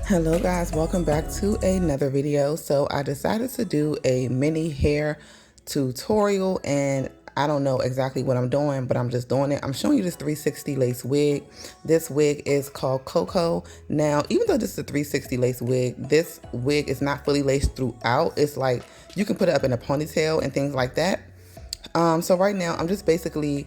Hello guys, welcome back to another video. So I decided to do a mini hair tutorial, and I don't know exactly what I'm doing, but I'm just doing it. I'm showing you this 360 lace wig. This wig is called Coco. Now, even though this is a 360 lace wig, this wig is not fully laced throughout. It's like you can put it up in a ponytail and things like that. So right now I'm just basically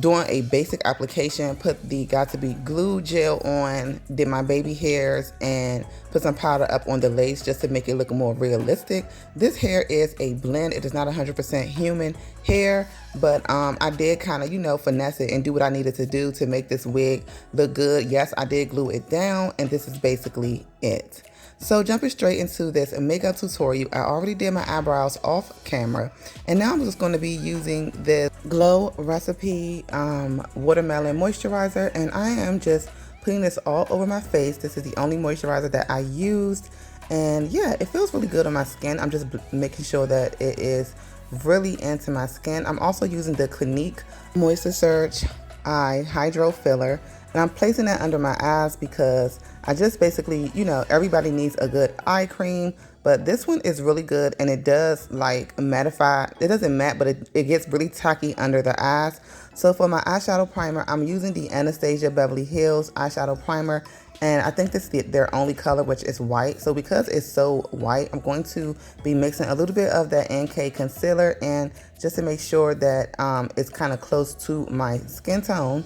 doing a basic application, put the Got To Be glue gel on, did my baby hairs, and put some powder up on the lace just to make it look more realistic. This hair is a blend. It is not 100% human hair, but I did kind of, finesse it and do what I needed to do to make this wig look good. Yes, I did glue it down, and this is basically it. So jumping straight into this makeup tutorial, I already did my eyebrows off camera, and now I'm just going to be using this Glow Recipe Watermelon Moisturizer, and I am just putting this all over my face. This is the only moisturizer that I used, and yeah, it feels really good on my skin. I'm just making sure that it is really into my skin. I'm also using the Clinique Moisture Surge Eye Hydro Filler, and I'm placing that under my eyes because I just basically, everybody needs a good eye cream, but this one is really good, and it does like mattify. It doesn't matte, but it gets really tacky under the eyes. So for my eyeshadow primer, I'm using the Anastasia Beverly Hills eyeshadow primer, and I think this is their only color, which is white. So because it's so white, I'm going to be mixing a little bit of that NK concealer, and just to make sure that it's kind of close to my skin tone.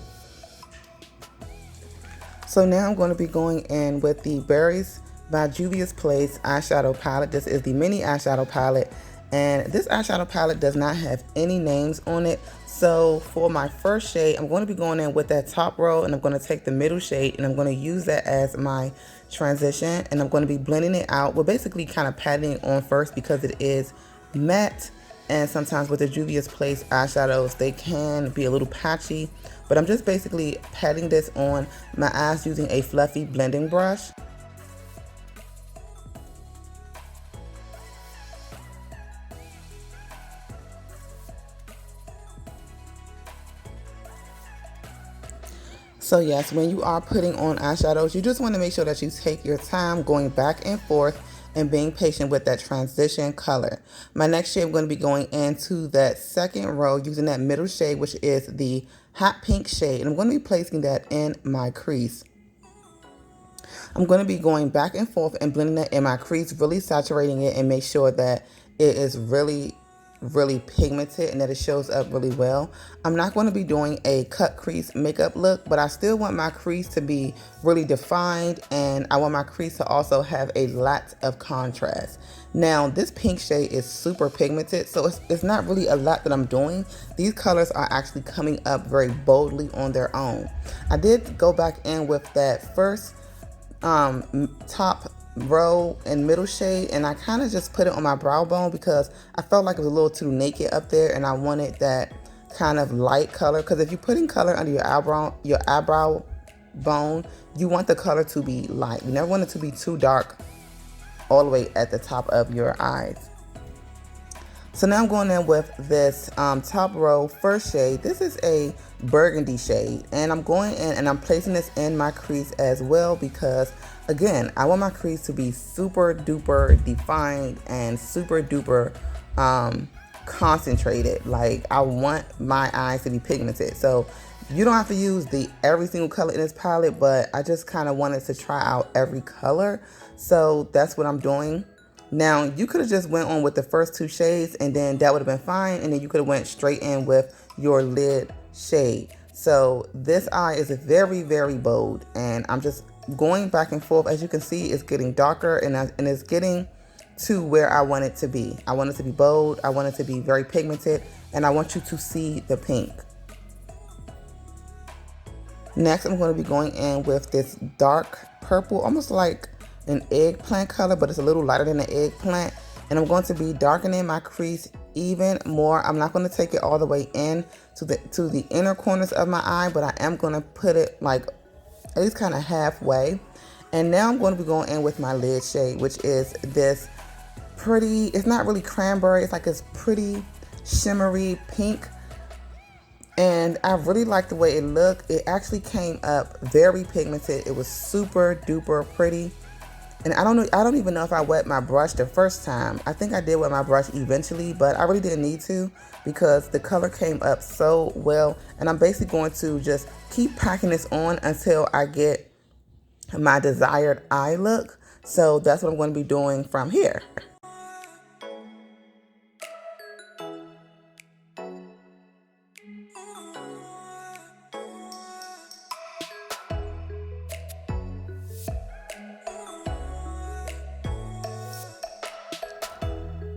So now I'm going to be going in with the Berries by Juvias Place eyeshadow palette. This is the mini eyeshadow palette, and this eyeshadow palette does not have any names on it. So for my first shade, I'm going to be going in with that top row, and I'm going to take the middle shade, and I'm going to use that as my transition, and I'm going to be blending it out. We're basically kind of patting it on first because it is matte. And sometimes with the Juvias Place eyeshadows, they can be a little patchy. But I'm just basically patting this on my eyes using a fluffy blending brush. So yes, when you are putting on eyeshadows, you just want to make sure that you take your time going back and forth and being patient with that transition color. My next shade, I'm going to be going into that second row using that middle shade, which is the hot pink shade, and I'm going to be placing that in my crease. I'm going to be going back and forth and blending that in my crease, really saturating it and make sure that it is really pigmented and that it shows up really well. I'm not going to be doing a cut crease makeup look, but I still want my crease to be really defined, and I want my crease to also have a lot of contrast. Now this pink shade is super pigmented, so it's not really a lot that I'm doing. These colors are actually coming up very boldly on their own. I did go back in with that first top row and middle shade, and I kind of just put it on my brow bone because I felt like it was a little too naked up there, and I wanted that kind of light color, because if you're putting color under your eyebrow bone, you want the color to be light. You never want it to be too dark all the way at the top of your eyes. So now I'm going in with this top row first shade. This is a burgundy shade, and I'm going in and I'm placing this in my crease as well because, again, I want my crease to be super duper defined and super duper concentrated. Like, I want my eyes to be pigmented. So you don't have to use every single color in this palette, but I just kind of wanted to try out every color. So that's what I'm doing. Now, you could have just went on with the first two shades, and then that would have been fine, and then you could have went straight in with your lid shade. So this eye is very bold, and I'm just going back and forth. As you can see, it's getting darker, and it's getting to where I want it to be. I want it to be bold, I want it to be very pigmented, and I want you to see the pink. Next, I'm going to be going in with this dark purple, almost like an eggplant color, but it's a little lighter than an eggplant, and I'm going to be darkening my crease even more. I'm not going to take it all the way in to the inner corners of my eye, but I am going to put it like at least kind of halfway. And now I'm going to be going in with my lid shade, which is this pretty, it's not really cranberry, it's like this pretty shimmery pink, and I really like the way it looked. It actually came up very pigmented. It was super duper pretty. And I don't even know if I wet my brush the first time. I think I did wet my brush eventually, but I really didn't need to because the color came up so well. And I'm basically going to just keep packing this on until I get my desired eye look. So that's what I'm going to be doing from here.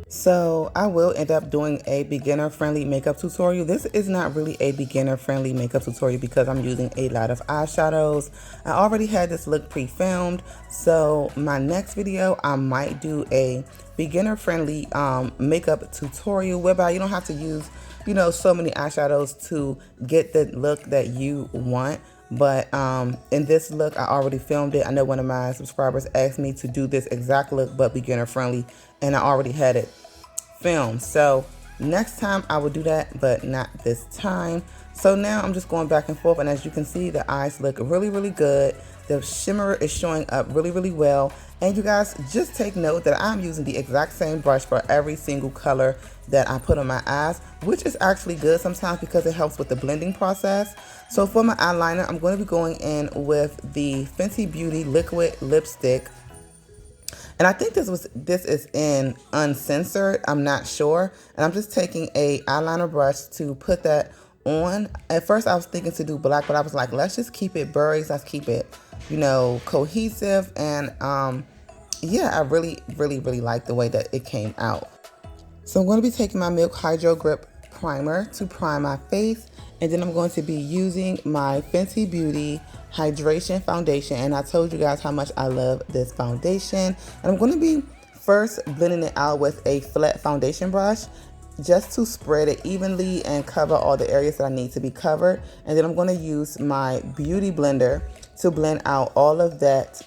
So I will end up doing a beginner friendly makeup tutorial. This is not really a beginner friendly makeup tutorial because I'm using a lot of eyeshadows. I already had this look pre-filmed. So my next video, I might do a beginner friendly makeup tutorial whereby you don't have to use, you know, so many eyeshadows to get the look that you want. But in this look, I already filmed it. I know one of my subscribers asked me to do this exact look, but beginner friendly, and I already had it filmed. So next time I will do that, but not this time. So now I'm just going back and forth, and as you can see, the eyes look really, really good. The shimmer is showing up really, really well. And you guys just take note that I'm using the exact same brush for every single color that I put on my eyes, which is actually good sometimes because it helps with the blending process. So for my eyeliner, I'm going to be going in with the Fenty Beauty liquid lipstick. And I think this is in Uncensored, I'm not sure. And I'm just taking a eyeliner brush to put that on. At first I was thinking to do black, but I was like, let's just keep it buried, let's keep it, you know, cohesive. And yeah, I really, really, really like the way that it came out. So I'm going to be taking my Milk Hydro Grip Primer to prime my face. And then I'm going to be using my Fenty Beauty Hydration Foundation. And I told you guys how much I love this foundation. And I'm going to be first blending it out with a flat foundation brush just to spread it evenly and cover all the areas that I need to be covered. And then I'm going to use my Beauty Blender to blend out all of that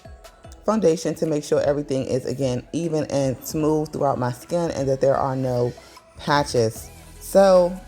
foundation to make sure everything is, again, even and smooth throughout my skin and that there are no patches. So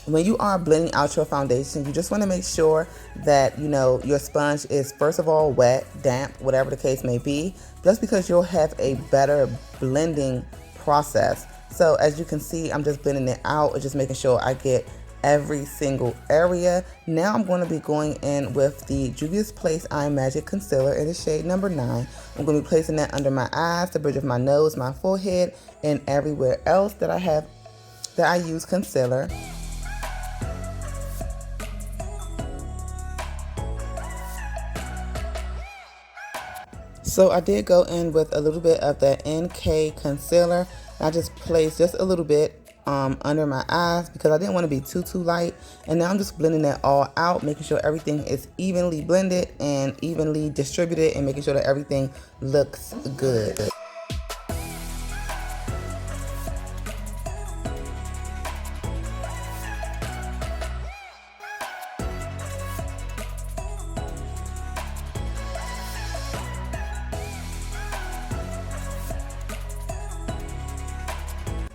when you are blending out your foundation, you just want to make sure that, you know, your sponge is first of all wet, damp, whatever the case may be, just because you'll have a better blending process. So as you can see, I'm just blending it out and just making sure I get every single area. Now I'm going to be going in with the Juvias Place Eye Magic Concealer in the shade number 9. I'm going to be placing that under my eyes, the bridge of my nose, my forehead, and everywhere else that I use concealer. So I did go in with a little bit of the NK concealer. I just placed just a little bit under my eyes because I didn't want to be too light. And now I'm just blending that all out, making sure everything is evenly blended and evenly distributed and making sure that everything looks good.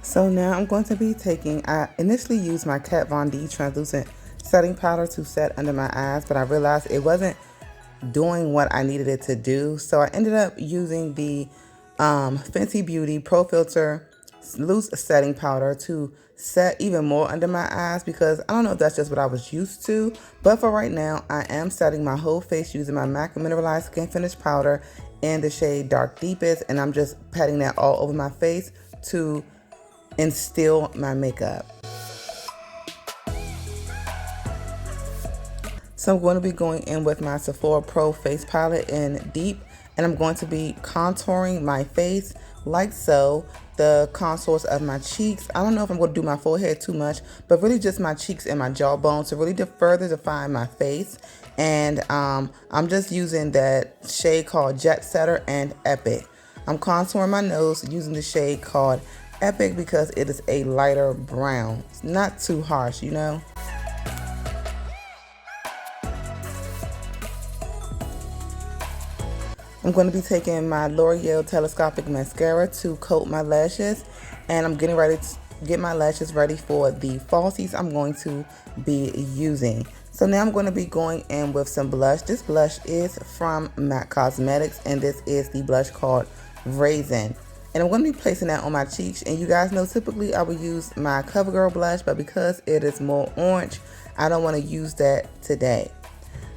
So now I'm going to be taking, I initially used my Kat Von D translucent setting powder to set under my eyes, but I realized it wasn't doing what I needed it to do. So I ended up using the Fenty Beauty Pro Filter loose setting powder to set even more under my eyes because I don't know if that's just what I was used to, but for right now I am setting my whole face using my MAC Mineralize Skin Finish Powder in the shade Dark Deepest, and I'm just patting that all over my face to instill my makeup. So I'm going to be going in with my Sephora Pro Face Palette in Deep, and I'm going to be contouring my face like so, the contours of my cheeks. I don't know if I'm going to do my forehead too much, but really just my cheeks and my jawbone to really further define my face. And I'm just using that shade called Jet Setter and Epic. I'm contouring my nose using the shade called Epic because it is a lighter brown. It's not too harsh, you know. I'm going to be taking my L'Oreal Telescopic Mascara to coat my lashes, and I'm getting ready to get my lashes ready for the falsies I'm going to be using. So now I'm going to be going in with some blush. This blush is from MAC Cosmetics, and this is the blush called Raisin. And I'm going to be placing that on my cheeks. And you guys know typically I would use my CoverGirl blush, but because it is more orange, I don't want to use that today.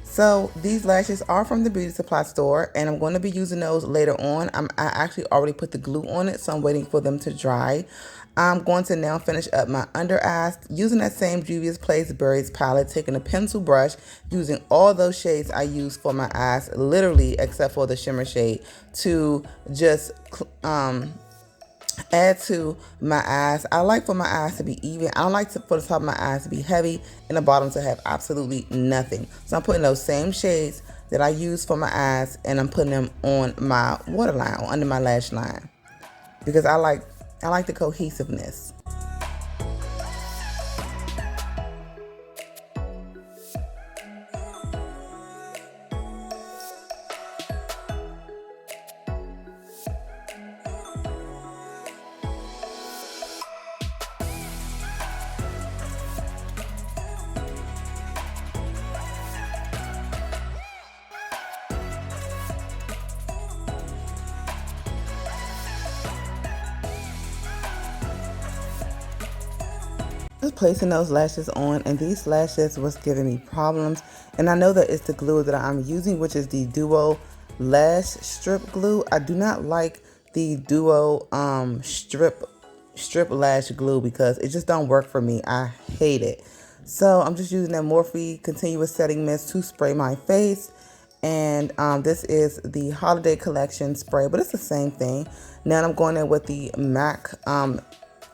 So these lashes are from the beauty supply store, and I'm going to be using those later on. I actually already put the glue on it, so I'm waiting for them to dry. I'm going to now finish up my under eyes using that same Juvia's Place Berries palette, taking a pencil brush, using all those shades I use for my eyes, literally except for the shimmer shade, to just add to my eyes. I like for my eyes to be even. I don't like for the top of my eyes to be heavy and the bottom to have absolutely nothing. So I'm putting those same shades that I use for my eyes, and I'm putting them on my waterline or under my lash line because I like the cohesiveness. Just placing those lashes on, and these lashes was giving me problems, and I know that it's the glue that I'm using, which is the Duo Lash Strip Glue. I do not like the Duo strip lash glue because it just don't work for me. I hate it. So I'm just using that Morphe Continuous Setting Mist to spray my face, and this is the Holiday Collection spray, but it's the same thing. Now I'm going in with the MAC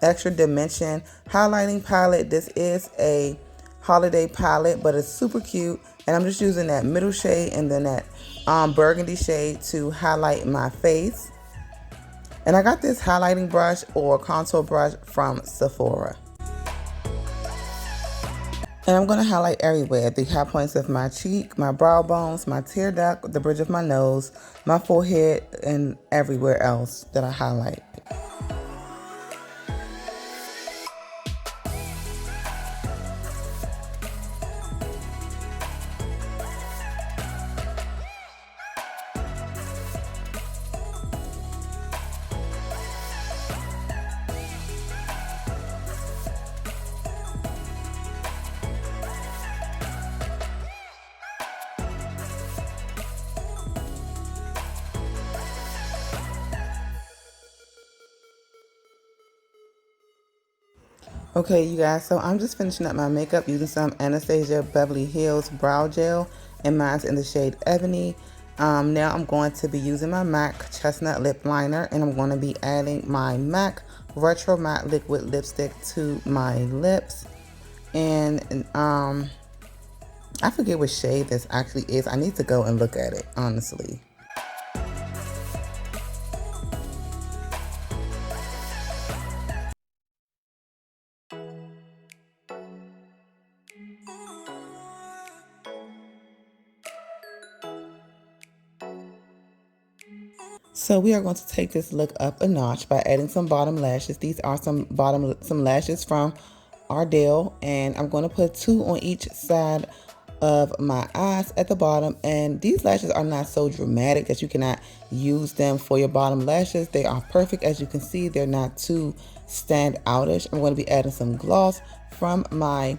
Extra Dimension highlighting palette. This is a holiday palette, but it's super cute, and I'm just using that middle shade and then that burgundy shade to highlight my face. And I got this highlighting brush or contour brush from Sephora, and I'm going to highlight everywhere: the high points of my cheek, my brow bones, my tear duct, the bridge of my nose, my forehead, and everywhere else that I highlight. Okay, you guys, so I'm just finishing up my makeup using some Anastasia Beverly Hills Brow Gel, and mine's in the shade Ebony. Now I'm going to be using my MAC Chestnut Lip Liner, and I'm going to be adding my MAC Retro Matte Liquid Lipstick to my lips. And I forget what shade this actually is. I need to go and look at it, honestly. So we are going to take this look up a notch by adding some bottom lashes. These are some lashes from Ardell, and I'm going to put 2 on each side of my eyes at the bottom. And these lashes are not so dramatic that you cannot use them for your bottom lashes. They are perfect. As you can see, they're not too stand outish. I'm going to be adding some gloss from my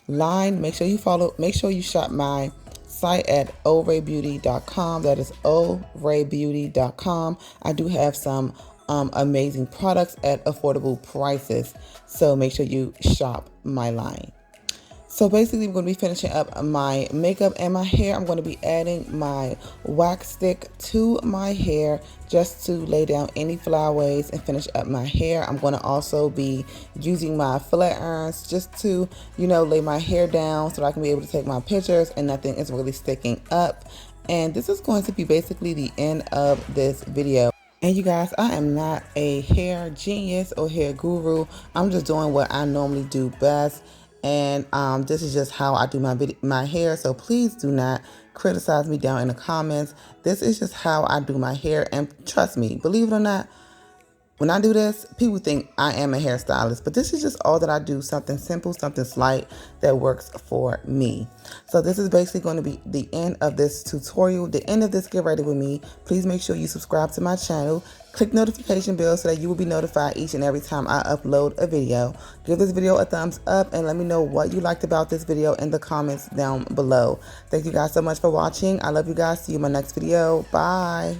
line. Make sure you shop my site at ORAYBEAUTY.com. That is ORAYBEAUTY.com. I do have some amazing products at affordable prices, so make sure you shop my line. So basically, I'm going to be finishing up my makeup and my hair. I'm going to be adding my wax stick to my hair just to lay down any flyaways and finish up my hair. I'm going to also be using my flat irons just to, lay my hair down so that I can be able to take my pictures and nothing is really sticking up. And this is going to be basically the end of this video. And you guys, I am not a hair genius or hair guru. I'm just doing what I normally do best. And this is just how I do my hair. So please do not criticize me down in the comments. This is just how I do my hair. And trust me, believe it or not, When I do this, people think I am a hairstylist, but this is just all that I do, something simple, something slight that works for me. So this is basically going to be the end of this tutorial, the end of this Get Ready With Me. Please make sure you subscribe to my channel. Click notification bell so that you will be notified each and every time I upload a video. Give this video a thumbs up and let me know what you liked about this video in the comments down below. Thank you guys so much for watching. I love you guys. See you in my next video. Bye.